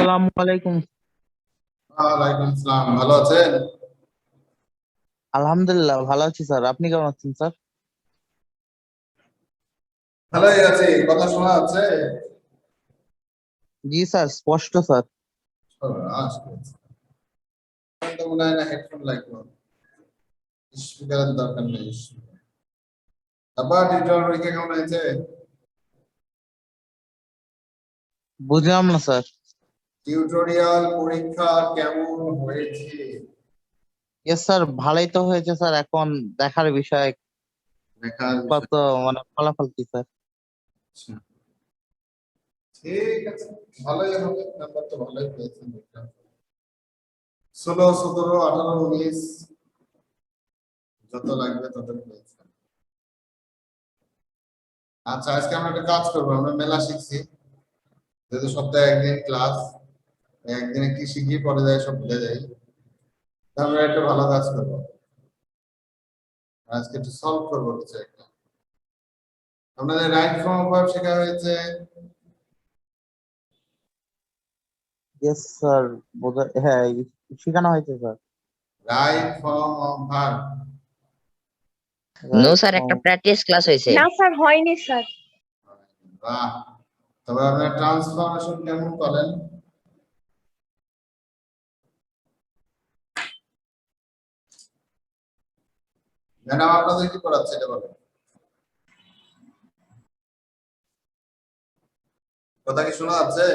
আসসালামু আলাইকুম। ওয়ালাইকুম আসসালাম। ভালো আছেন? আলহামদুলিল্লাহ ভালো আছি স্যার, আপনি কেমন আছেন স্যার? ভালোই আছি। কথা শোনা যাচ্ছে? জি স্যার, স্পষ্ট স্যার। আচ্ছা, তো মনে হয় না হেডফোন লাগবে। স্পিকারের দরকার নেই। আবার টিউটর পরীক্ষা কেমন হয়েছে? বুঝলাম না স্যার। টিউটোরিয়াল পরীক্ষা কেমন হয়েছে? ইয়েস স্যার, ভালোই তো হয়েছে স্যার। এখন দেখার বিষয় দেখার বিষয়। কত, মানে ফলাফল কি স্যার। আচ্ছা, ঠিক আছে। ভালোই হবে, নাম্বার তো ভালোই পেয়েছেন। 16, 17, 18, 19 যত লাগবে তত পেয়েছেন। আচ্ছা, আজকে আমরা একটা কাজ করবো। আমরা মেলা শিখছি, যেহেতু সপ্তাহে একদিন ক্লাস, একদিনে কি শিখি পরে যায় সব ভুলে যাই। তা আমরা একটা ভালো কাজ করবো, আজকে একটু সলভ করবো কিছু একটা। আপনাদের রাইট ফর্ম অফ ভার্ব শেখা হয়েছে? ইয়েস স্যার, হ্যাঁ শেখানো হয়েছে sir. Right form of verb. No right sir, একটা প্র্যাকটিস ক্লাস হয়েছে। না স্যার, হয়নি স্যার। বাহ, তবে আপনারা ট্রান্সফরমেশন কেমন করেন? ম্যাডাম আপনাদের কি পড়াচ্ছে এটা বলেন। কথা কি শোনা যাচ্ছে?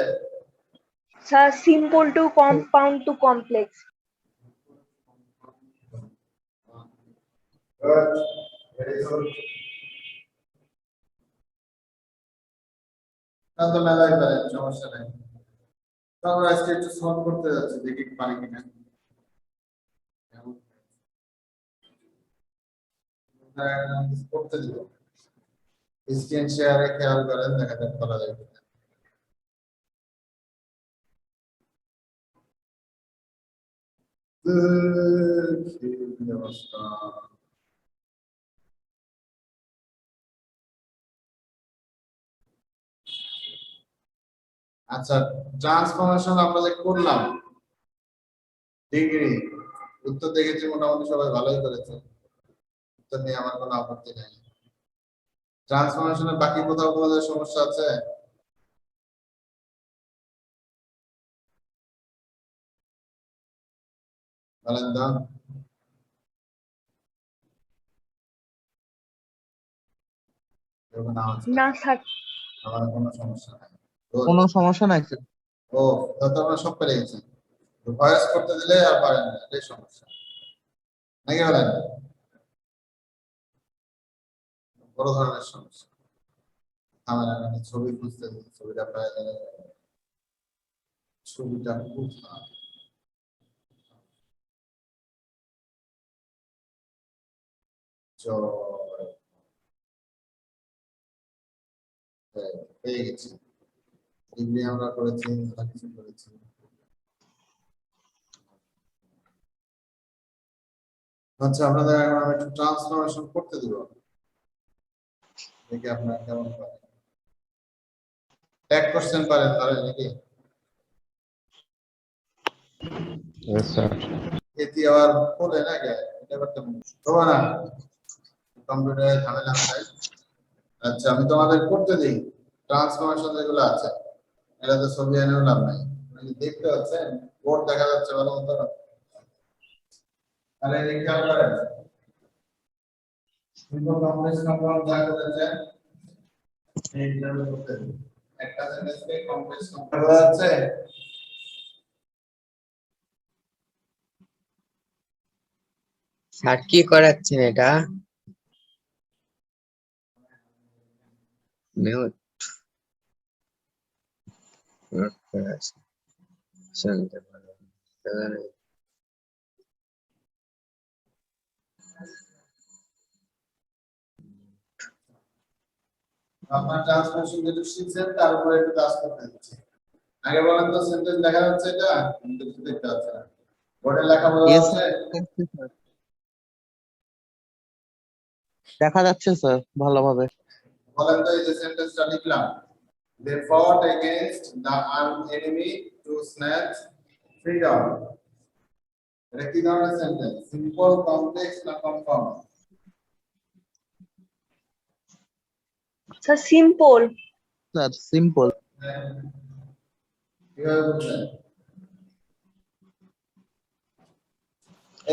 Sir, simple to compound to complex. Good, very good. না তো মেলায় পারেন, সমস্যা নেই। তো আমরা আজকে একটু সলভ করতে যাচ্ছি, দেখি পারি কিনা। করতে দিব, স্ক্রিন শেয়ারে খেয়াল করেন, দেখা যাক করা যায় কিনা। কি অবস্থা? আচ্ছা, ট্রান্সফরমেশন আমরা যে করলাম ডিগ্রি, উত্তর দেখেছি মোটামুটি সবাই ভালোই করেছে, উত্তর নিয়ে আমার কোনো আপত্তি নেই। ট্রান্সফরমেশনের বাকি কোথাও তোমাদের সমস্যা আছে? বলেন তো। না স্যার। আমার কোনো সমস্যা নাই। কোনো সমস্যা নাই স্যার। ও, তো আমরা সব পেরে গেছি। ভয়েস করতে দিলে আর পারেন না, এটাই সমস্যা নাকি বলেন? বড় ধরনের সমস্যা। আমার একটা ছবি খুঁজতে দিই, ছবিটা পাওয়া গেলে। ছবিটা কোথায়? জয়, পেয়ে গেছি। ডিগ্রি আমরা করেছি, অনেক কিছু করেছি। আচ্ছা, আপনাদের এখন আমি একটু ট্রান্সফরমেশন করতে দিব, দেখি আপনারা কেমন পারেন। ট্যাগ কোশ্চেন পারেন তাহলে নাকি? Yes sir. এটি আবার বলে না কে এটা করতে হবে না, কম্পিউটারে ঝামেলা চাই। আচ্ছা, আমি তোমাদের করতে দিই ট্রান্সফরমেশন যেগুলো আছে, এটা তো ছবি এনেও লাভ নাই, দেখতে পাচ্ছেন বোর্ড দেখা যাচ্ছে ভালো মতো? তাহলে এই খেয়াল করেন, সিম্পল কমপ্লেক্স কম্পাউন্ড যা করেছে এইভাবে করতে দিই। একটা সেন্টেন্সকে কমপ্লেক্স কম্পাউন্ড বলা যাচ্ছে। স্যার কি করাচ্ছেন এটা? মিউট মিউট করে আছে, শুনতে পারো। আপনার ট্রান্সফরমেশন যেটা শিখছেন তার উপরে একটু কাজ করতে দিচ্ছি। আগে বলেন তো, সেন্টেন্স দেখা যাচ্ছে? এটা কিন্তু কিছু দেখতে পাচ্ছি না, বোর্ডে লেখা বোঝা ইয়েস যাচ্ছে? স্যার, দেখা যাচ্ছে স্যার ভালোভাবে। বলেন তো, এই যে সেন্টেন্সটা লিখলাম, they fought against the armed enemy to snatch freedom. এটা কি ধরনের সেন্টেন্স? সিম্পল, কমপ্লেক্স না compound? Sir, simple. Sir simple. কিভাবে বুঝলেন?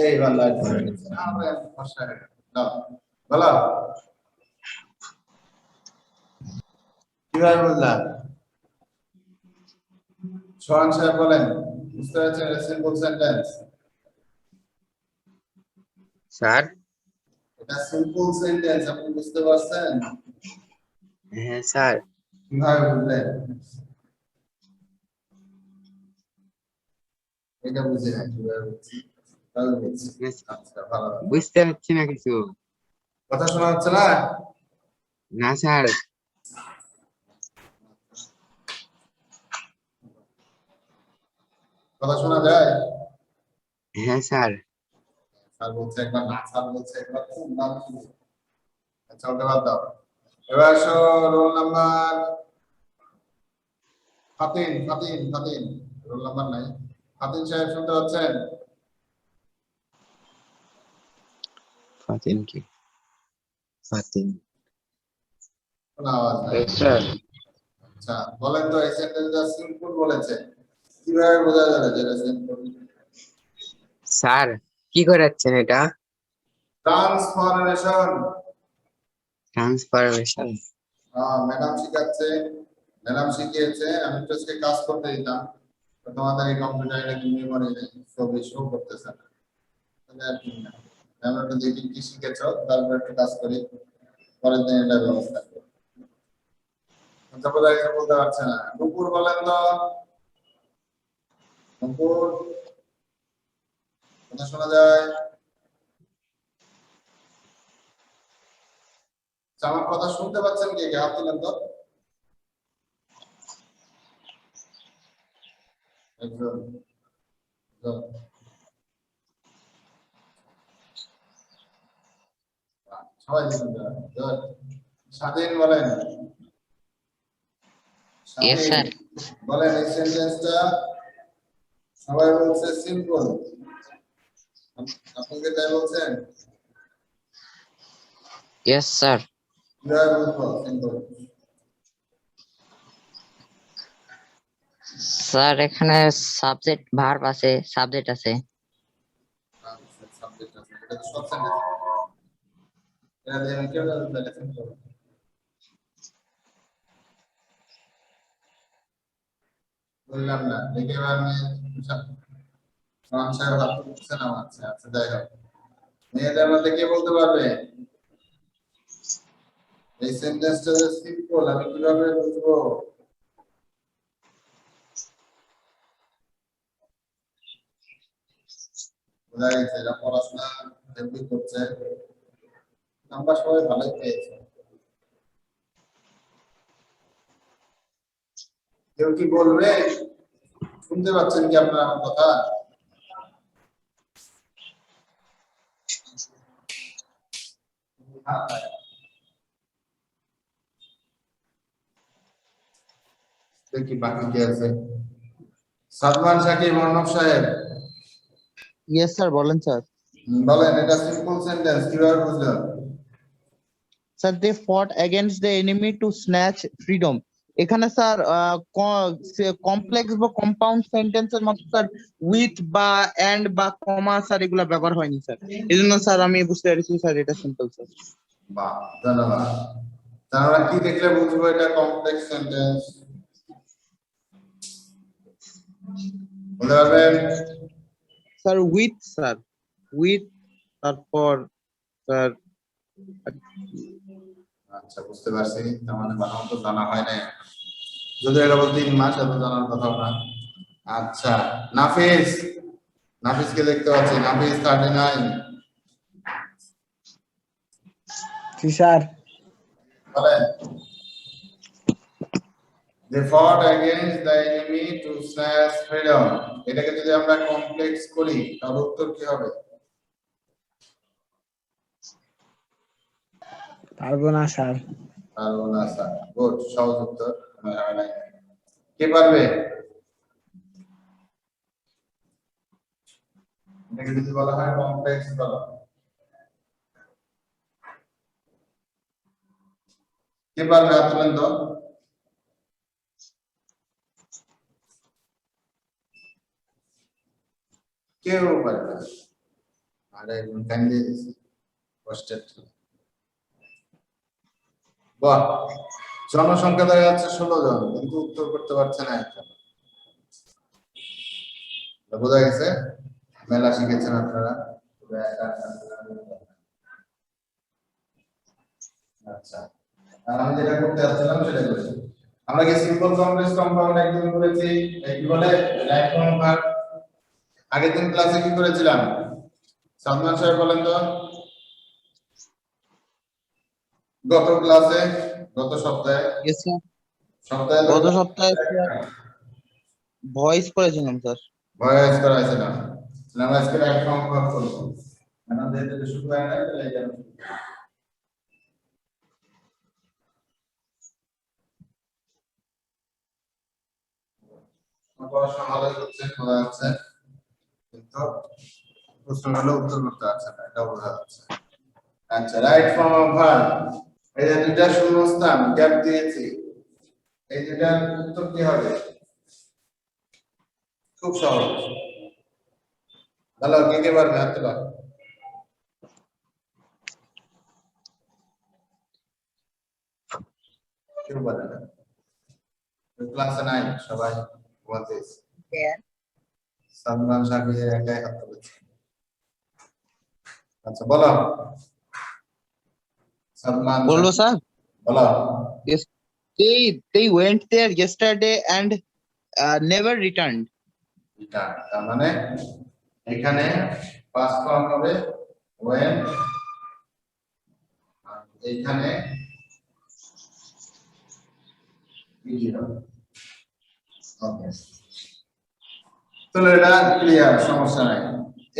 এই বাংলা আমরা ভাষা না বলো কিভাবে বুঝলাম? সোহান সাহেব বলেন, বুঝতে পারছেন সিম্পল সেন্টেন্স? স্যার এটা সিম্পল সেন্টেন্স, আপনি বুঝতে পারছেন? হ্যাঁ স্যার কিভাবে বুঝলেন? এটা বুঝে না কিভাবে বুঝছি? তাহলে বুঝছি। আচ্ছা ভালো, বুঝতে পারছি না কিছু। কথা শোনা হচ্ছে না? না স্যার কথা শোনা যায়? হ্যাঁ স্যার স্যার বলছে একবার, না স্যার বলছে একবার, খুব নাম কি? আচ্ছা ওটা বাদ দাও। এবার আসো roll number Fatin. Fatin roll number নাই। ফাতিন সাহেব শুনতে পাচ্ছেন? ফাতিন কি? ফাতিন কোনো আওয়াজ নাই। স্যার আচ্ছা বলেন তো, এই সেন্টেন্সটা সিম্পল বলেছে, কিভাবে বোঝা যাবে যে এটা সিম্পল? স্যার কি করাচ্ছেন এটা? ট্রান্সফরমেশন। ট্রান্সফরমেশন। ম্যাডাম শিখাচ্ছে, ম্যাডাম শিখিয়েছে, আমি তো আজকে কাজ করতে দিতাম, তো তোমাদের এই কম্পিউটারে নাকি মেমোরি ছবি শো করতেছে না, তাহলে আর কি না, আমরা একটু দেখি কি শিখেছো, তারপর একটু কাজ করি, পরের দিন এটা ব্যবস্থা করি। আচ্ছা বোধহয় কিছু বলতে পারছে না। নুপুর বলেন তো, নুপুর কথা শোনা যায়? আচ্ছা, আমার কথা শুনতে পাচ্ছেন কে কে? হাত তুলেন তো একজন, একজন। সবাই শুনতে পারেন। Good. স্বাধীন বলেন, Yes, স্বাধীন sir. বলেন এই সেন্টেন্সটা সবাই বলছে সিম্পল, আপনি কি তাই বলছেন? Yes, sir. কিভাবে বলবো সিম্পল? স্যার এখানে সাবজেক্ট ভার্ব আছে, সাবজেক্ট আছে। সাবজেক্ট আছে, এটা তো সব সেন্টেন্স, এটা দিয়ে আমি কিভাবে বলতে সিম্পল? বললাম না, দেখে এবার আমি সাহেব হাত তুলছে না, আচ্ছা আচ্ছা যাই হোক, মেয়েদের মধ্যে কে বলতে পারবে এই সেন্টেন্সটা যে সিম্পল আমি কিভাবে বুঝবো? বোঝা গেছে এরা পড়াশোনা হেভি করছে, নাম্বার সবাই ভালোই পেয়েছে। কেউ কি বলবে? শুনতে পাচ্ছেন কি আপনারা আমার কথা? দেখি বাকি কে আছে। সাদমান সাকিব, অর্ণব সাহেব ইয়েস স্যার, বলেন স্যার। বলেন এটা সিম্পল সেন্টেন্স কিভাবে বুঝলেন? Sir they fought against the enemy to snatch freedom. এখানে স্যার কমপ্লেক্স বা কম্পাউন্ড সেন্টেন্সের মতো স্যার উইথ বা এন্ড বা কমা স্যার এগুলা ব্যবহার হয়নি স্যার, এই জন্য স্যার আমি বুঝতে পেরেছি স্যার এটা সিম্পল স্যার। বাহ, ধন্যবাদ। তাহলে কি দেখলে বুঝবো এটা কমপ্লেক্স সেন্টেন্স? বলতে পারবেন? স্যার উইথ তারপর স্যার আচ্ছা বুঝতে পারছি, তার মানে বানান তো জানা হয় না, যদি এটা বল 3 মাস এত জানার কথা না। আচ্ছা নাফিসকে দেখতে পাচ্ছি, নাফিস 39 জি স্যার। বলেন they fought against the enemy to snatch freedom, এটাকে যদি আমরা কমপ্লেক্স করি তাহলে উত্তর কি হবে? পারবো না স্যার। পারবো না স্যার, গুড, সহজ উত্তর, কে পারবে? এটাকে যদি বলা হয় কমপ্লেক্স কলম। কে পারবে হাত তোলেন তো? কেউ পারবে না। আরে একদম টাইম দিয়ে দিচ্ছি কষ্টের। বাহ, জনসংখ্যা দেখা যাচ্ছে 16 জন, কিন্তু উত্তর করতে পারছে না একটা। বোঝা গেছে মেলা শিখেছেন আপনারা। আচ্ছা, আর আমি যেটা করতে যাচ্ছিলাম সেটা করেছি। আমরা কি সিম্পল কমপ্লেক্স কম্পাউন্ড একদিন করেছি, কি বলে রাইট ফর্ম ভার্ব। আগের দিন ক্লাসে কি করেছিলাম সালমান সাহেব বলেন তো? গত ক্লাসে, গত সপ্তাহে, Yes, sir. সপ্তাহে গত সপ্তাহে ভয়েস করেছিলাম স্যার। ভয়েস করাইছিলাম। আমরা আজকে রাইট ফর্ম ভার্ব করব। এখন যেহেতু শুরু হয় না তাহলে এটা পড়াশোনা ভালো করছে, বোঝা যাচ্ছে, কিন্তু প্রশ্নগুলো উত্তর করতে পারছে না, এটা বোঝা যাচ্ছে। আচ্ছা, রাইট ফর্ম অফ ভার্ব, এই যে দুইটা শূন্যস্থান গ্যাপ দিয়েছি, এই দুইটার উত্তর কি হবে? খুব সহজ। ভালো, কে কে পারবে হাত তোলো। কেউ পারে না, ক্লাসে নাই, সবাই ঘুমাতে এসেছে। সালমান সাহেবের একাই হাত তুলেছে। আচ্ছা বলো সালমান, বলবো স্যার? বলো। Yes. They went there yesterday and never returned. এটা তার মানে এখানে পাস্ট ফর্ম হবে went, আর এখানে ইডি হবে। ওকে, তাহলে এটা ক্লিয়ার, সমস্যা নাই।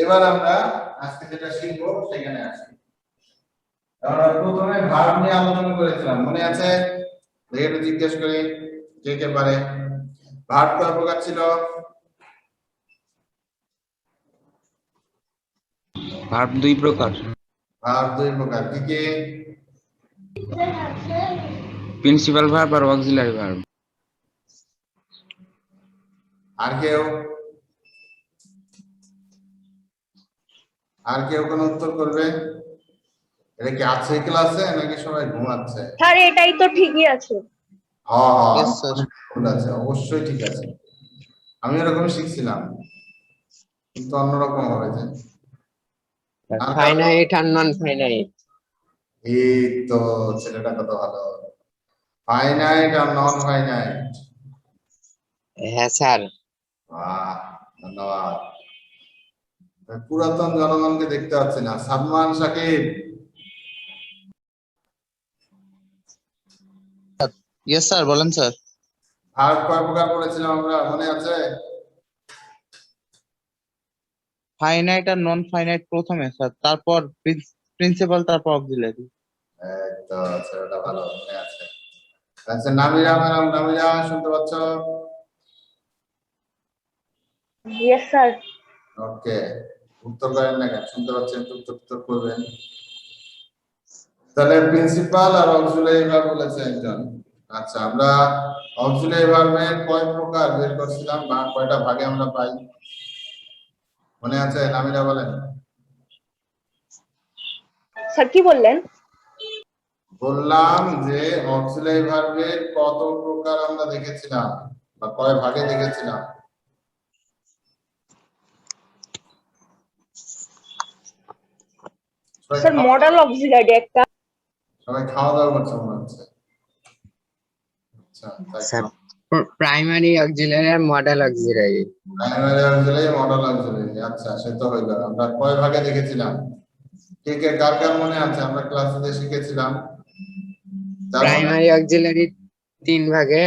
এবার আমরা আজকে যেটা শিখবো সেখানে আসি। আমরা প্রথমে ভার্ব নিয়ে আলোচনা করেছিলাম, মনে আছে? দেখে একটু জিজ্ঞেস করি কে কে পারে। ভার্ব কয় প্রকার ছিল? ভার্ব 2 প্রকার। ভার্ব 2 প্রকার, কি কি? প্রিন্সিপাল ভার্ব আর অক্সিলারি ভার্ব। আর কেউ? আর কেউ কোনো উত্তর করবে? এটা কি আছে ক্লাসে নাকি সবাই ঘুমাচ্ছে? স্যার এটাই তো ঠিকই আছে। হ্যাঁ হ্যাঁ, Yes, sir. ভুল আছে, অবশ্যই ঠিক আছে। আমি এরকম শিখছিলাম, কিন্তু অন্যরকম হবে যে। ফাইনাইট আর নন ফাইনাইট। এই তো ছেলেটা কত ভালো, ফাইনাইট আর নন ফাইনাইট। হ্যাঁ স্যার। বাহ, ধন্যবাদ। পুরাতন জনগণকে দেখতে পাচ্ছি না। Salman Sakib, Yes, sir. বলেন স্যার। ভার্ব কয় প্রকার পড়েছিলাম আমরা, মনে আছে? ফাইনাইট আর নন ফাইনাইট প্রথমে স্যার, তারপর প্রিন্সিপাল, তারপর অক্সিলারি। এই তো ছেলেটা ভালো, মনে আছে। আচ্ছা নামিরা ম্যাডাম, নামিরা শুনতে পাচ্ছ? Yes sir. ওকে, উত্তর করেন না কেন? শুনতে পাচ্ছেন তো, উত্তর করবেন। তাহলে প্রিন্সিপাল আর অক্সিলারি ভার্ব বলেছে একজন। আচ্ছা, আমরা অক্সিলারি ভার্বের কয় প্রকার বের করছিলাম বা কয়টা ভাগে আমরা পাই, মনে আছে? নামিরা বলেন। স্যার কি বললেন? বললাম যে অক্সিলারি ভার্বের কত প্রকার আমরা দেখেছিলাম বা কয় ভাগে দেখেছিলাম। স্যার মডেল অক্সিলারি একটা। সবাই খাওয়া দাওয়া করছে মনে হচ্ছে। আচ্ছা, তাই স্যার প্রাইমারি অক্সিলারি আর modal auxiliary. Primary auxiliary, modal auxiliary. আচ্ছা, সে তো হইল। আমরা কয় ভাগে দেখেছিলাম? কে কে কার কার মনে আছে আমরা ক্লাসে যে শিখেছিলাম? যার মনে প্রাইমারি অক্সিলারি 3 ভাগে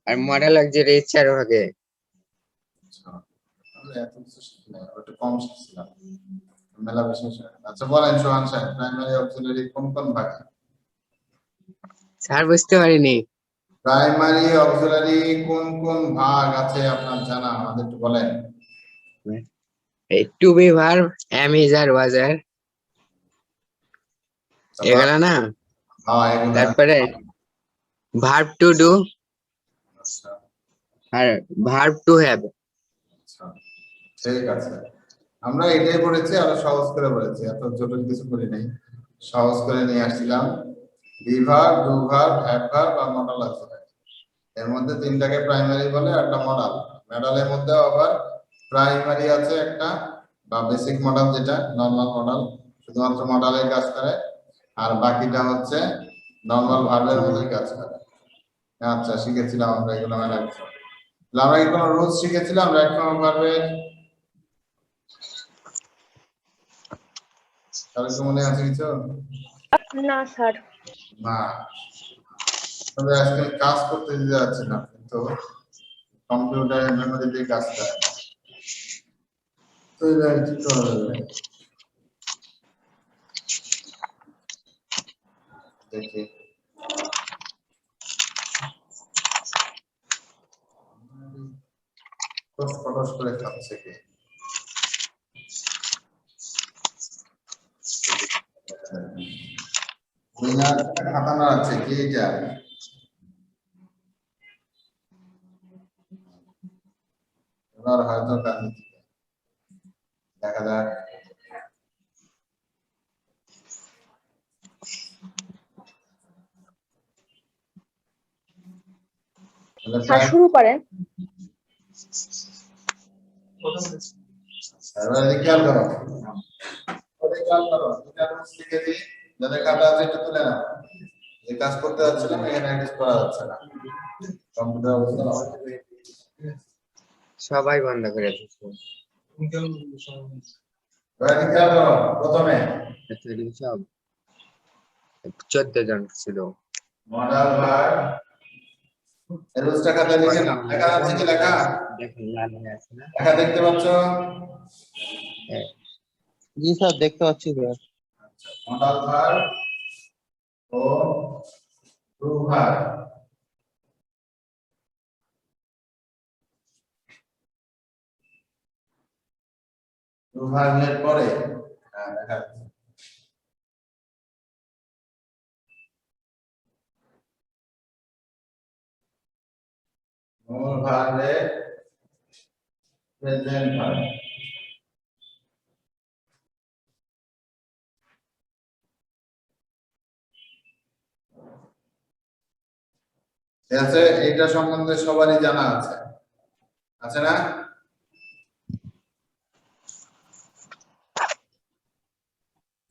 আর মডেল অক্সিলারি 4 ভাগে। আচ্ছা, আমরা এত কিছু শিখি না, একটু কম শিখছিলাম, মেলা বেশি শিখি না। আচ্ছা বলেন সোহান সাহেব, প্রাইমারি অক্সিলারি কোন কোন ভাগে? স্যার বুঝতে পারিনি। প্রাইমারি অক্সিলারি কোন কোন ভাগ আছে আপনার জানা, আমাদের একটু বলেন। এই to be verb am is are was আর এগুলা না। হ্যাঁ এগুলো তারপরে ভার্ব টু ডু আচ্ছা আর ভার্ব টু হ্যাভ। আচ্ছা ঠিক আছে, আমরা এটাই পড়েছি, আরো সহজ করে বলেছি, এত জটিল কিছু করি নাই, সহজ করে নিয়ে আসছিলাম। বিভার, দুভার, হ্যাভার বা মডাল আছে, এর মধ্যে তিনটাকে প্রাইমারি বলে, একটা মডাল। মডালের মধ্যে আবার প্রাইমারি আছে একটা, বা বেসিক মডাল যেটা নরমাল মডাল, শুধুমাত্র মডালের কাজ করে, আর বাকিটা হচ্ছে নরমাল ভার্বের মধ্যে কাজ করে। আচ্ছা শিখেছিলাম আমরা এগুলো, মনে রাখছি। আমরা কি কোনো রুলস শিখেছিলাম রাইট ফর্ম ভার্বের? তাহলে কি মনে আছে কিছু? না স্যার। না, তবে আজকাল কাজ করতে দিতে যাচ্ছে না, কিন্তু কম্পিউটারের মেমোরি দিয়ে কাজ করে, তো এটা ঠিক করা যাবে। দেখি ফটোস করে খাচ্ছে কি খাতা নাড়াচ্ছে কি এটা? এবার হয়তো কাজ দেখা যাক। স্যার শুরু করেন। এবার খেয়াল করো, খেয়াল করো, এটা শিখে দিই, যাদের খাতা আছে এটা তুলে নাও। এই কাজ করতে যাচ্ছে না, এখানে অ্যাডজাস্ট করা যাচ্ছে না, কম্পিউটার অবস্থা না। সবাই বন্ধ করে দিচ্ছে। এবার খেয়াল করো, প্রথমে সব 14 জন ছিল। মডাল ভার্ব, এর রুলসটা খাতায় লিখে নাও। লেখা যাচ্ছে কি? লেখা দেখেন লাল হয়ে আছে না? লেখা দেখতে পাচ্ছ? হ্যাঁ। জি স্যার, দেখতে পাচ্ছি স্যার। মডাল ভার্ব ও ট্রু ভার্ব। ট্রু ভার্বের পরে দেখা যাচ্ছে মূল ভার্বের প্রেজেন্ট ভার্ব। ঠিক আছে, এইটা সম্বন্ধে সবারই জানা আছে, আছে না?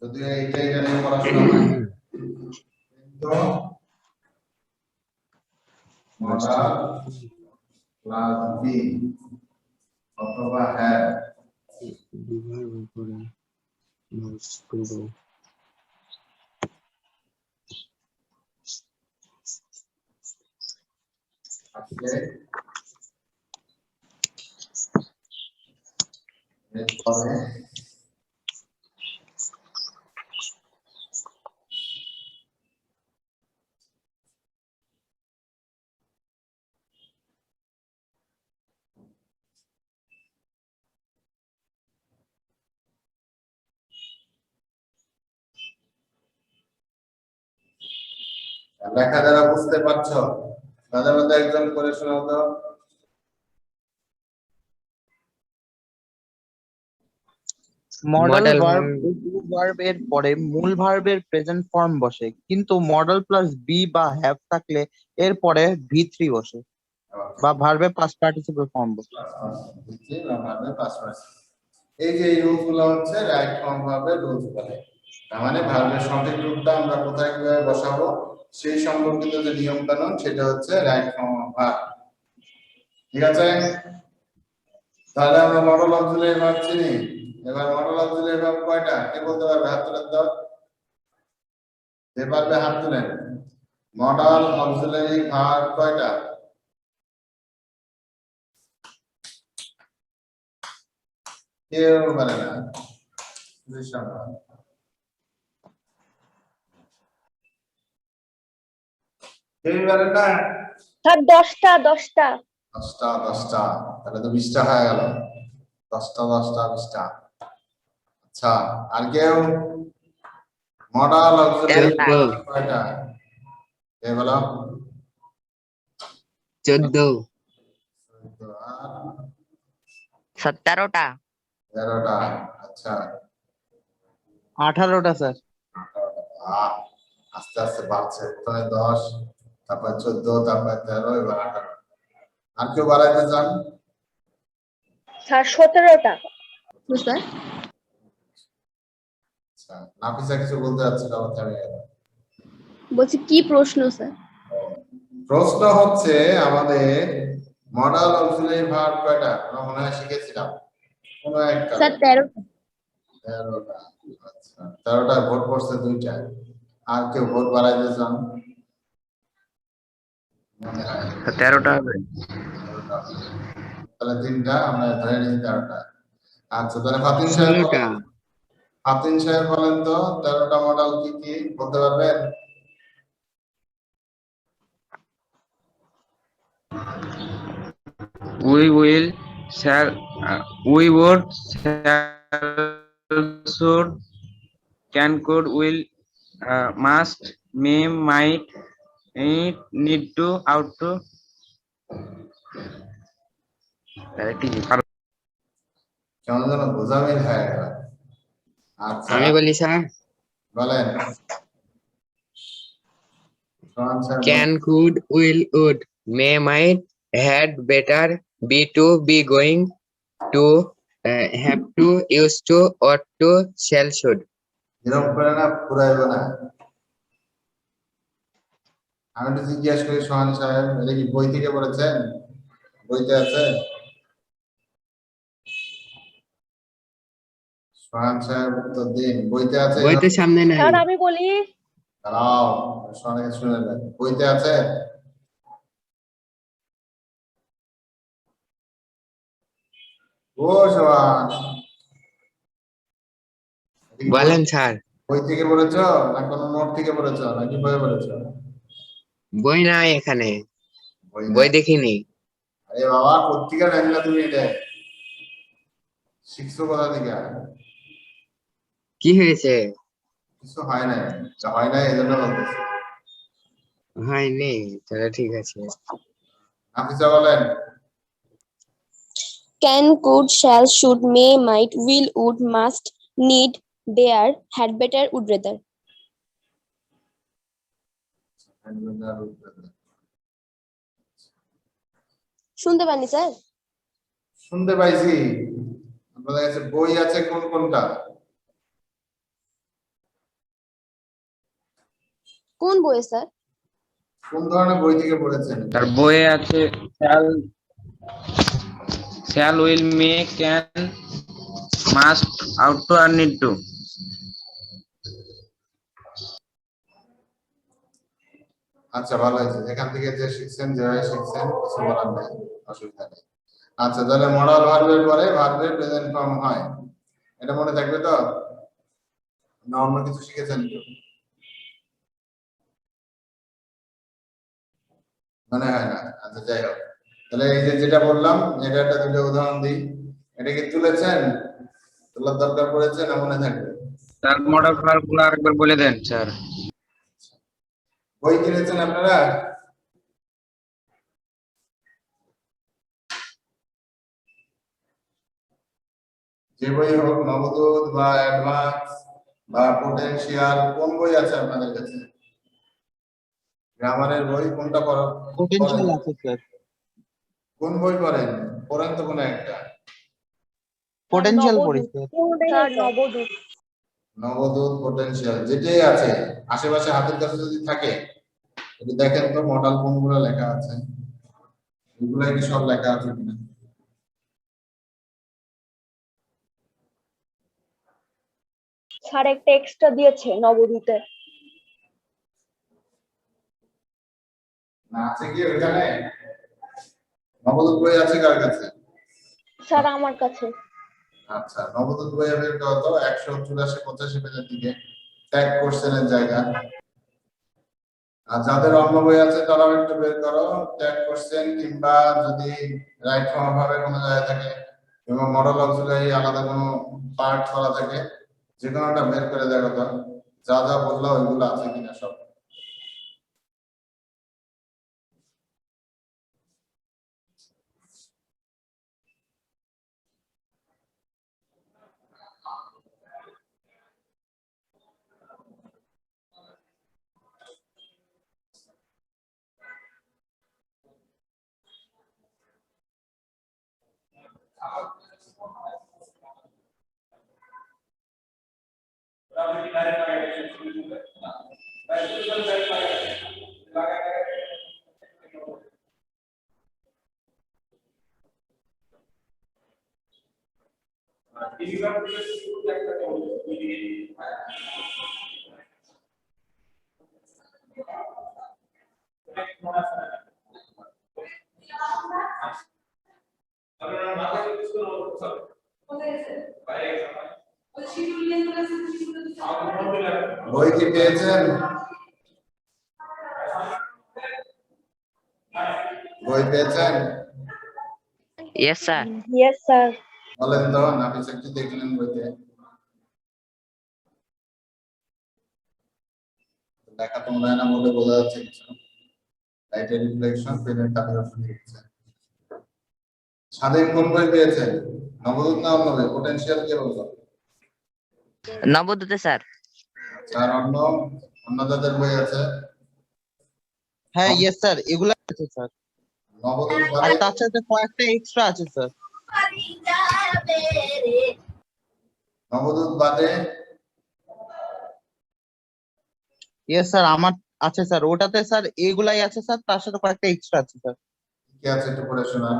যদিও এইটাই জানি পড়াশোনা হয়, কিন্তু মডাল প্লাস বি অথবা হ্যাভ বিভার্ব উপরে ভার্ব টু ডু আসলে এরপরে লেখা যারা বুঝতে পারছো তাদের মধ্যে একজন করে শোনাও তো। মডেল Model ভার্ব verb- ও ডু ভার্ব এর পরে মূল ভার্বের প্রেজেন্ট ফর্ম বসে, কিন্তু মডেল প্লাস বি বা হ্যাভ থাকলে এর পরে ভি3 বসে বা ভার্বের পাস্ট পার্টিসিপল ফর্ম বসে। এই যে এই রুলস গুলো হচ্ছে রাইট ফর্ম ভাবে রুলস বলে। তার মানে ভার্বের সঠিক রূপটা আমরা কোথায় কিভাবে বসাবো সেই সম্পর্কিত যে নিয়ম কানুন, সেটা হচ্ছে রাইট ফর্ম অফ ভার্ব। ঠিক আছে, তাহলে আমরা মডেল অক্সিলারি ভার্ব চিনি। এবার মডেল অক্সিলারি ভার্ব কয়টা কে বলতে পারবে? হাত তুলে দাও, যে পারবে হাত তুলেন। মডেল অক্সিলারি ভার্ব কয়টা? কেউ পারে না, কেউ পারে না। স্যার 10টা 10টা। 10টা 10টা, তাহলে তো 20টা হয়ে গেল। 10টা 20টা। আচ্ছা, আর কেউ? মডাল অক্সিলারি 14 কয়টা? কে বলো? 14 আর 17টা 13টা। আচ্ছা, 18টা স্যার। 18টা। আস্তে আস্তে বাড়ছে, প্রথমে 10, তারপর 14, তারপর 13, এবার 18। আর কেউ বাড়াইতে চান? স্যার 17টা। স্যার আচ্ছা, নাফিসা কিছু বলতে যাচ্ছিল, আবার থেমে গেল। বলছি কি প্রশ্ন স্যার? প্রশ্ন হচ্ছে আমাদের মডাল অক্সিলারি ভার্ব কয়টা? আমরা মনে হয় শিখেছিলাম কোন একটা। স্যার 13টা। 13টা। আচ্ছা, 13টা ভোট পড়ছে 2টা। আর কেউ ভোট বাড়াইতে চান? মনে হয় 13টা হবে। 13টা। তাহলে 3টা, আমরা ধরে নিই 13টা। আচ্ছা, তাহলে ফাতিন সাহেব 16টা বলেন। ফাতিন সাহেব বলেন তো 13টা মডেল কি কি বলতে পারবেন? We will, shall, we would, shall, should, can, could, will, must, may, might, need to, ought to. কেমন যেন বোঝামিল হয়ে গেল। আচ্ছা, আমি বলি স্যার, বলেন। সোহান সাহেব বলেন। can, could, will, would, may, might, had, better, be to, be going to, have to, used to, ought to, shall, should. এরকম করে না, পুরাইব না। আমি একটু জিজ্ঞেস করি, সোহান সাহেব এটা কি বই থেকে পড়েছেন? বইতে আছে? সোহান সাহেব উত্তর দিন, বইতে আছে? বইতে সামনে নাই। স্যার আমি বলি, দাঁড়াও, সোহানকে শুনে নেন। বইতে আছে? ও সোহান, এটা কি বলেন স্যার। বই থেকে পড়েছো না কোনো নোট থেকে পড়েছো নাকি বই পড়েছো? বই নাই এখানে, বই বই নাই। দেখিনি। আরে বাবা, পত্রিকা জানলা তুমি এটা শিখছো কোথা থেকে? কি হয়েছে? কিছু হয় নাই, যা হয় নাই এজন্য বলতেছি। হয়নি, তাহলে ঠিক আছে। নাফিসা বলেন। Can, could, shall, should, may, might, will, would, must, need, dare, had better, would rather. শুনতে পাননি স্যার? শুনতে পাইছি। আপনাদের কাছে বই আছে কোন কোনটা? কোন বইয়ে স্যার? কোন ধরনের বই থেকে পড়েছেন? তার বইয়ে আছে shall, will, may, can, must, ought to, R need to. আচ্ছা, ভালো হয়েছে, এখান থেকে যে শিখছেন যেভাবে শিখছেন কিছু বলার নেই, অসুবিধা নেই। আচ্ছা, তাহলে মডাল ভার্বের পরে ভার্বের প্রেজেন্ট ফর্ম হয়, এটা মনে থাকবে তো? না অন্য কিছু শিখেছেন কেউ? মনে হয় না। আচ্ছা, যাই হোক, তাহলে এই যে যেটা বললাম এটা একটা দুটো উদাহরণ দিই। এটা কি তুলেছেন? তোলার দরকার পড়েছে না মনে থাকবে? তার মডেল ভার্ব গুলো আরেকবার বলে দেন স্যার। বই কিনেছেন আপনারা? যে বই হোক, নবদূত বা অ্যাডভান্স বা পোটেনশিয়াল, কোন বই আছে আপনাদের কাছে? গ্রামারের বই কোনটা পোটেনশিয়াল আছে স্যার। কোন বই পড়েন? পড়েন তো কোনো একটা। পোটেনশিয়াল পড়ি Nabadut. Sir. Sir Nabadut. Nabadut, potential, যেটাই আছে আশেপাশে হাতের কাছে যদি থাকে একটু দেখেন তো মডেল কোনগুলো লেখা আছে, এগুলো কি সব লেখা আছে কিনা। স্যার একটা এক্সট্রা দিয়েছে নবদূতে। না আছে কি ওখানে? নবদূত বই আছে কার কাছে? স্যার আমার কাছে। আচ্ছা, নবদূত বই বের করো তো 184-85 পেজের দিকে, ট্যাগ কোশ্চেনের জায়গা। আর যাদের অন্য বই আছে তারাও একটু বের করো ট্যাগ কোশ্চেন, কিংবা যদি রাইট ফর্ম ভাবে কোনো জায়গায় থাকে এবং মডেল অক্সিলারি আলাদা কোনো পার্ট করা থাকে, যে কোনোটা বের করে দেখো তো যা যা বললাম ওইগুলো আছে কিনা সব। বই কি পেয়েছেন? বই পেয়েছেন? Yes, sir. Yes, sir. বলেন তো, নাফিস একটু দেখলেন বইতে? দেখা তো মনে হয় না বলে বোঝা যাচ্ছে কিছু। লাইটের রিফ্লেকশন, পেনের কালার অপশন দিয়েছে। স্বাধীন কোন বই পেয়েছেন? নবদূত না অন্য বই? পোটেনশিয়াল কে বলতো? নবোদতে স্যার। আর অন্য যাদের বই আছে? হ্যাঁ ইয়েস স্যার, এগুলা আছে স্যার। নবদূত আর বাদে তার সাথে কয়েকটা এক্সট্রা আছে স্যার। নবদূত বাদে ইয়েস স্যার, আমার আছে স্যার। ওটাতে স্যার এগুলাই আছে স্যার, তার সাথে কয়েকটা এক্সট্রা আছে স্যার। কি আছে একটু পড়ে শোনান।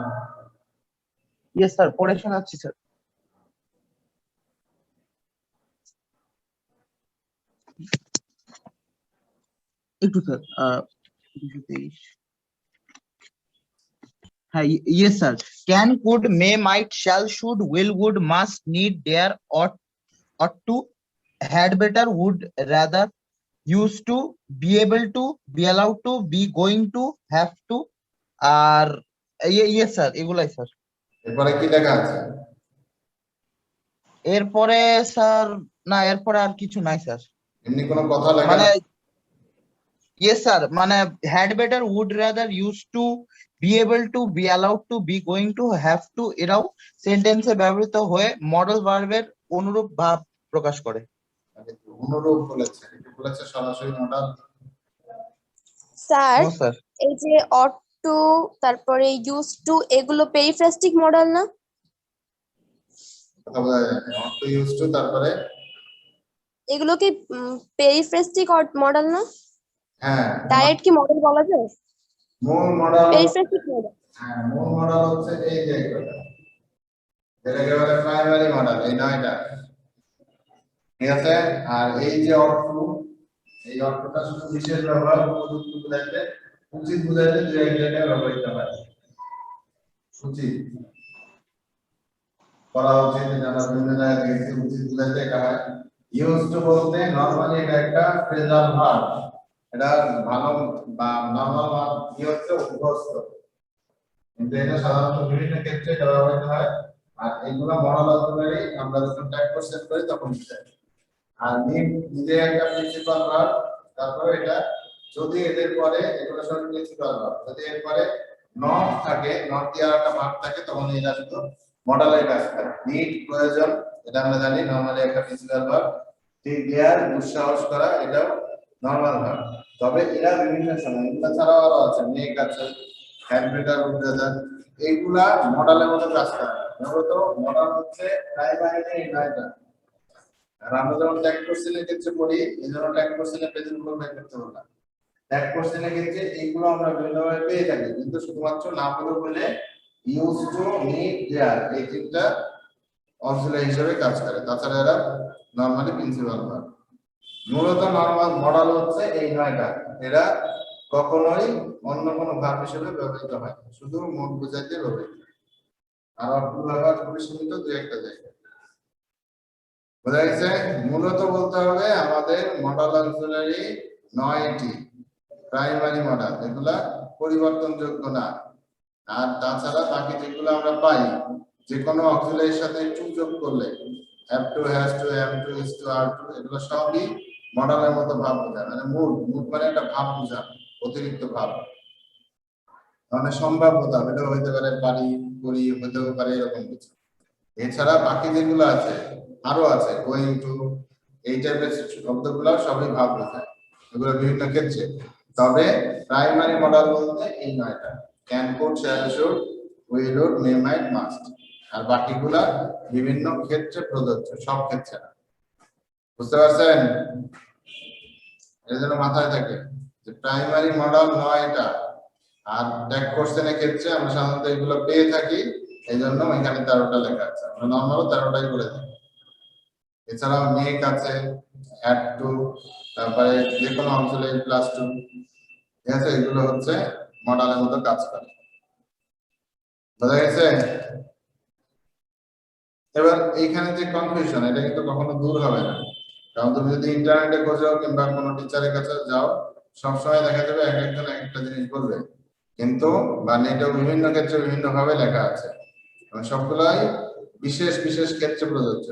ইয়েস স্যার, পড়ে শোনাচ্ছি স্যার। একটু স্যার 223। হ্যাঁ yes sir. Can, could, may, might, shall, should, will, would, must, need, dare, ought to, had better, would rather, used to, be able to, be allowed to, be going to, have to, আর yes sir এগুলাই sir. এরপরে কি লেখা আছে? এরপরে sir না, এরপরে আর কিছু নাই স্যার। এমনি কোনো কথা লেখা মানে আছে? ইয়েস স্যার, মানে had better, would rather, use to, be able to, be allowed to, be going to, have to এরাও সেন্টেন্সে ব্যবহৃত হয়ে মডেল ভার্বের অনুরূপ ভাব প্রকাশ করে। অনুরূপ বলেছে, এটা বলেছে সরাসরি মডেল। Sir, no sir. এই যে ought to তারপরে used to এগুলো পেরিফ্রাস্টিক মডেল না? কথা বোঝা যায় না। নট টু ইউজ টু, তারপরে এগুলো কি পেরিফ্রাস্টিক মডেল না? হ্যাঁ, ডাইরেক্ট কি মডেল বলা যায়? মূল মডেল। পেরিফ্রাস্টিক মডেল। হ্যাঁ, মূল মডেল হচ্ছে এই যে এটা। এটাকে বলে প্রাইমারি মডেল, এই নয়টা। ঠিক আছে? আর এই যে অর্থ, এই অর্থটা শুধু বিশেষ ব্যবহার, উপযুক্ত বুঝাইতে, উচিত বুঝাইতে দুই এক জায়গায় ব্যবহৃত হয়। উচিত করা উচিত, আমরা বিভিন্ন জায়গায় দেখেছি। উচিত বুঝাইতে এটা হয়। ইউজ টু বলতে নরমালি এটা একটা ফ্রেজাল ভার্ব, এটা ভালো বা নরমাল ভার্ব কি হচ্ছে অভ্যস্ত, কিন্তু এটা সাধারণত বিভিন্ন ক্ষেত্রে এটা ব্যবহৃত হয়। আর এগুলো মডেল অক্সিলারি আমরা যখন ট্যাগ কোশ্চেন করি তখন বুঝাই। আর নিড নিজে একটা প্রিন্সিপাল ভার্ব, তারপরে এটা যদি এদের পরে এগুলো সব প্রিন্সিপাল ভার্ব, যদি এর পরে নট থাকে, নট দেওয়ার একটা ভার্ব থাকে, তখন এটা শুধু মডেলের কাজ করে। নিড প্রয়োজন, এটা আমরা জানি নরমালি একটা প্রিন্সিপাল ভার্ব। ঠিক দেয়ার দুঃসাহস করা, এটাও নরমাল ভার্ব। তবে এরা বিভিন্ন সময়, এগুলো ছাড়াও আরো আছে, মেক আছে, হ্যাড বেটার, উড রাদার, এইগুলা মডেলের মতো কাজ করে। মূলত মডেল হচ্ছে প্রাইমারি এই নয়টা। আর আমরা যখন ট্যাগ কোশ্চেনের ক্ষেত্রে পড়ি, এই জন্য ট্যাগ কোশ্চেনের পেজের উপর বের করতে হবে না। ট্যাগ কোশ্চেনের ক্ষেত্রে এইগুলো আমরা বিভিন্নভাবে পেয়ে থাকি, কিন্তু শুধুমাত্র নামগুলো বলে ইউজ টু, নিড, দেয়ার এই তিনটা অক্সিলারি হিসেবে কাজ করে। তাছাড়া এরা নরমালি প্রিন্সিপাল ভার্ব। মূলত নরমাল মডেল হচ্ছে এই নয়টা। এরা কখনোই অন্য কোনো ভার্ব হিসেবে ব্যবহৃত হয় না, শুধু মুড বোঝাইতে ব্যবহৃত হয়। আর অর্থ ব্যবহার খুবই সীমিত দুই একটা জায়গায়। বোঝা গেছে? মূলত বলতে হবে আমাদের মডেল অক্সিলারি 9টি প্রাইমারি মডেল, এগুলা পরিবর্তনযোগ্য না। আর তাছাড়া বাকি যেগুলো আমরা পাই, যে কোনো অক্সিলারির সাথে টু যোগ করলে have to, has to, am to, is to, are to, এগুলো সবই মডেলের মতো ভাব বোঝায়, মানে মুড মানে একটা ভাব বোঝায়, অতিরিক্ত ভাব, মানে সম্ভাব্যতা, এটা হইতে পারে পারি, করি, হইতেও পারে, এরকম কিছু। এছাড়া বাকি যেগুলো আছে আরো আছে, গোয়িং টু, এই টাইপের শব্দগুলো সবই ভাব বোঝায়, এগুলো বিভিন্ন ক্ষেত্রে। তবে প্রাইমারি মডেল বলতে এই নয়টা, can, could, shall, should, will, would, may, might, must. আর বাকিগুলা বিভিন্ন ক্ষেত্রে প্রযোজ্য, সব ক্ষেত্রে না। বুঝতে পারছেন? এর জন্য মাথায় থাকে যে প্রাইমারি মডেল নয়টা, আর ট্যাগ কোশ্চেনের ক্ষেত্রে আমরা সাধারণত এগুলো পেয়ে থাকি, এই জন্য এখানে 13টা লেখা আছে, আমরা নর্মাল 13টাই করে থাকি। এছাড়াও মেক আছে, হ্যাড টু, তারপরে যে কোনো অঞ্চলে প্লাস টু, ঠিক আছে, এগুলো হচ্ছে মডেলের মতো কাজ করে। বোঝা গেছে? এবার এইখানে যে কনফিউশন, এটা কিন্তু কখনো দূর হবে না, কারণ তুমি যদি ইন্টারনেটে খোঁজো কিংবা কোনো টিচারের কাছে যাও, সবসময় দেখা যাবে এক একজন এক একটা জিনিস বলবে, কিন্তু বা নেটেও বিভিন্ন ক্ষেত্রে বিভিন্ন ভাবে লেখা আছে, এবং সবগুলাই বিশেষ বিশেষ ক্ষেত্রে প্রযোজ্য।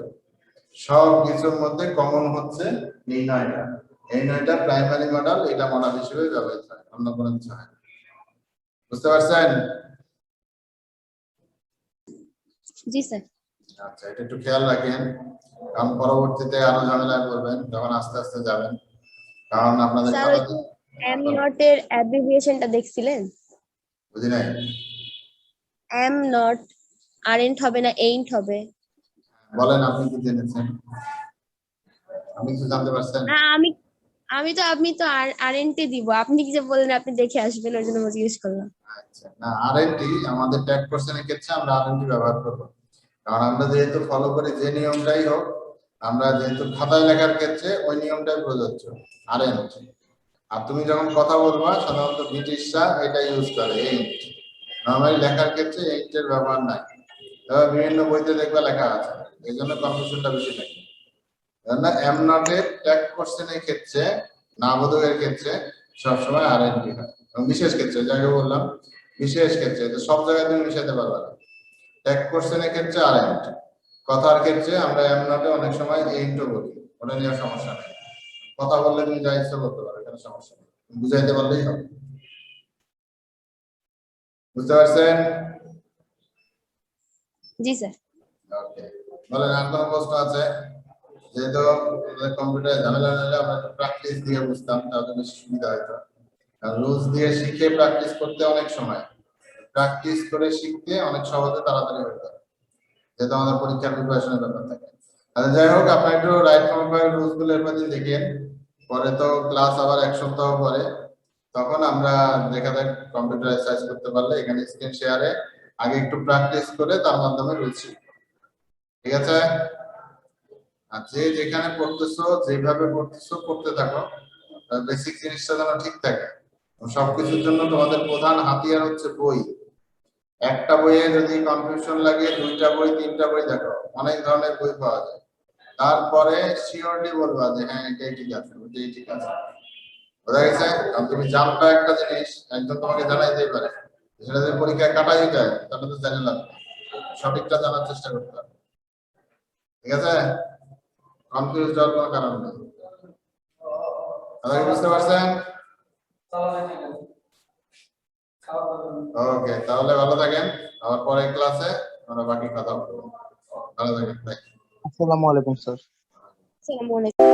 সব কিছুর মধ্যে কমন হচ্ছে এই নয়টা, এই নয়টা প্রাইমারি মডেল, এটা মডেল হিসেবে ব্যবহৃত হয়, অন্য কোনো কিছু হয় না। বুঝতে পারছেন? জি স্যার। আচ্ছা, এটা একটু খেয়াল রাখেন, কারণ পরবর্তীতে আরো ঝামেলায় পড়বেন যখন আস্তে আস্তে যাবেন, কারণ আপনাদের স্যার ওই এম নট এর অ্যাব্রিভিয়েশনটা দেখছিলেন? বুঝি নাই, এম নট আরেন্ট হবে না এইন্ট হবে? বলেন আপনি কি জেনেছেন, আপনি কি জানতে পারছেন? না আমি তো আরেন্টে দিব, আপনি কি যে বললেন আপনি দেখে আসবেন, ওই জন্য জিজ্ঞেস করলাম। আচ্ছা, না আরএনটি আমাদের ট্যাগ কোশ্চেনের ক্ষেত্রে আমরা আরএনটি ব্যবহার করব, কারণ আমরা যেহেতু ফলো করি যে নিয়মটাই হোক, আমরা যেহেতু খাতায় লেখার ক্ষেত্রে ওই নিয়মটাই প্রযোজ্য, আরএনট। আর তুমি যখন কথা বলবা সাধারণত ব্রিটিশরা এটা ইউজ করে, এইট। নরমালি লেখার ক্ষেত্রে এইটের ব্যবহার নাই, তবে বিভিন্ন বইতে দেখবা লেখা আছে, এই জন্য কনফিউশনটা বেশি থাকে। এম নটের ট্যাগ কোশ্চেনের ক্ষেত্রে, না বোধকের ক্ষেত্রে সবসময় আরএনটি হয়, এবং বিশেষ ক্ষেত্রে, যাকে বললাম বিশেষ ক্ষেত্রে, তো সব জায়গায় তুমি মিশাতে পারবে না। ট্যাগ কোশ্চেনের ক্ষেত্রে আরএন্ট, কথার ক্ষেত্রে আমরা এম নটে অনেক সময় এইন্টও বলি, ওটা নিয়ে সমস্যা নেই, কথা বললে তুমি যা ইচ্ছা বলতে পারো, এখানে সমস্যা নেই, বুঝাইতে পারলেই হবে। বুঝতে পারছেন? জি স্যার। ওকে, বলেন আর কোনো প্রশ্ন আছে? যেহেতু কম্পিউটারে ঝামেলা হলে আমরা প্র্যাকটিস দিয়ে বুঝতাম, তাহলে বেশি সুবিধা হতো। রুলস দিয়ে শিখে প্র্যাকটিস করতে অনেক সময়, প্র্যাকটিস করে শিখতে অনেক সহজে তাড়াতাড়ি হয়ে যায়, যেহেতু আমাদের পরীক্ষার প্রিপারেশনের ব্যাপার থাকে। আচ্ছা যাই হোক, আপনার একটু রাইট ফ্রম রুলস গুলো এর মধ্যে দেখেন, পরে তো ক্লাস আবার এক সপ্তাহ পরে, তখন আমরা দেখা যায় কম্পিউটার এক্সারসাইজ করতে পারলে এখানে স্ক্রিন শেয়ারে আগে একটু প্র্যাকটিস করে তার মাধ্যমে রুলস শিখব, ঠিক আছে? আর যে যেখানে পড়তেছো, যেভাবে পড়তেছো পড়তে থাকো, বেসিক জিনিসটা যেন ঠিক থাকে। সবকিছুর জন্য তোমাদের প্রধান হাতিয়ার হচ্ছে বই। একটা বইয়ে যদি কনফিউশন লাগে, দুইটা বই, তিনটা বই দেখো, অনেক ধরনের বই পাওয়া যায়, তারপরে শিওরলি বলবা যে হ্যাঁ এটাই ঠিক আছে, ওইটাই ঠিক আছে। বোঝা গেছে? কারণ তুমি জানবা একটা জিনিস, একজন তোমাকে জানাইতেই পারে, সেটা যদি পরীক্ষায় কাটাই যায় তাহলে তো জানে না, সঠিকটা জানার চেষ্টা করতে হবে, ঠিক আছে? কনফিউজ হওয়ার কোনো কারণ নেই। তাহলে বুঝতে পারছেন? ওকে, তাহলে ভালো থাকেন, আবার পরের ক্লাসে আমরা বাকি কথা বলবো। ভালো থাকেন, বাই। আসসালামু আলাইকুম স্যার। আসসালামু আলাইকুম।